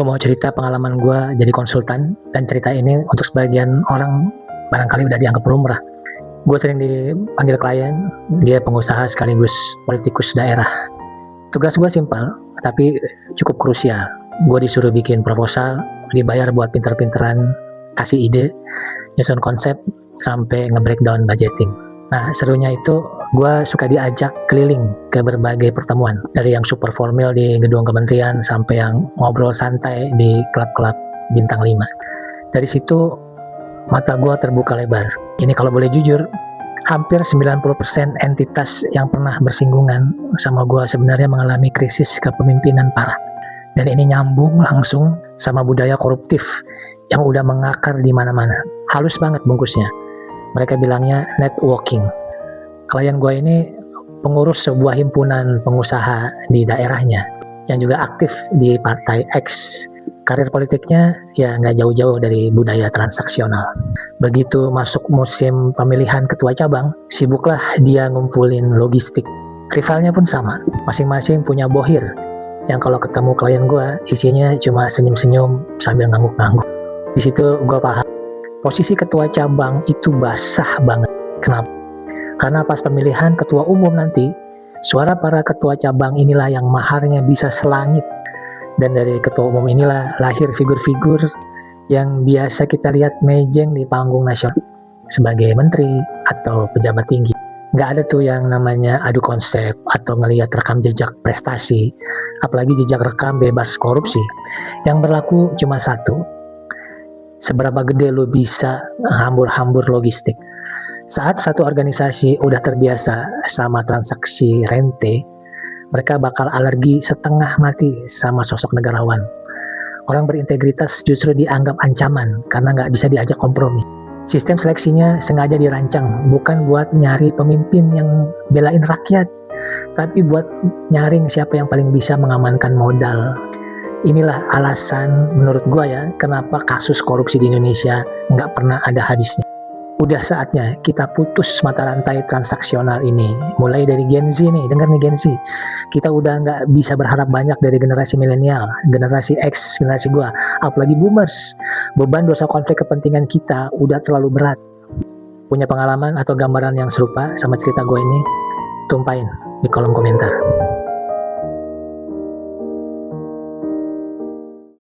Gue mau cerita pengalaman gue jadi konsultan, dan cerita ini untuk sebagian orang barangkali udah dianggap lumrah. Gue sering dipanggil klien, dia pengusaha sekaligus politikus daerah. Tugas gue simpel, tapi cukup krusial. Gue disuruh bikin proposal, dibayar buat pinter-pinteran, kasih ide, nyusun konsep, sampai nge-breakdown budgeting. Nah, serunya itu gue suka diajak keliling ke berbagai pertemuan, dari yang super formal di gedung kementerian sampai yang ngobrol santai di klub-klub bintang 5. Dari situ mata gue terbuka lebar. Ini kalau boleh jujur, hampir 90% entitas yang pernah bersinggungan sama gue sebenarnya mengalami krisis kepemimpinan parah. Dan ini nyambung langsung sama budaya koruptif yang udah mengakar di mana-mana. Halus banget bungkusnya. Mereka bilangnya networking. Klien gue ini pengurus sebuah himpunan pengusaha di daerahnya yang juga aktif di partai X. Karir politiknya ya nggak jauh-jauh dari budaya transaksional. Begitu masuk musim pemilihan ketua cabang, sibuklah dia ngumpulin logistik. Rivalnya pun sama, masing-masing punya bohir yang kalau ketemu klien gue isinya cuma senyum-senyum sambil ngangguk-ngangguk. Di situ gue paham, posisi ketua cabang itu basah banget. Kenapa? Karena pas pemilihan ketua umum nanti, suara para ketua cabang inilah yang maharnya bisa selangit. Dan dari ketua umum inilah lahir figur-figur yang biasa kita lihat mejeng di panggung nasional sebagai menteri atau pejabat tinggi. Nggak ada tuh yang namanya adu konsep atau ngelihat rekam jejak prestasi, apalagi jejak rekam bebas korupsi. Yang berlaku cuma satu, seberapa gede lo bisa hambur-hambur logistik. Saat satu organisasi udah terbiasa sama transaksi rente, mereka bakal alergi setengah mati sama sosok negarawan. Orang berintegritas justru dianggap ancaman karena nggak bisa diajak kompromi. Sistem seleksinya sengaja dirancang bukan buat nyari pemimpin yang belain rakyat, tapi buat nyaring siapa yang paling bisa mengamankan modal. Inilah alasan menurut gua ya, kenapa kasus korupsi di Indonesia nggak pernah ada habisnya. Udah saatnya kita putus mata rantai transaksional ini. Mulai dari Gen Z nih, dengar nih Gen Z. Kita udah nggak bisa berharap banyak dari generasi milenial, generasi X, generasi gua, apalagi boomers. Beban dosa konflik kepentingan kita udah terlalu berat. Punya pengalaman atau gambaran yang serupa sama cerita gue ini? Tumpahin di kolom komentar.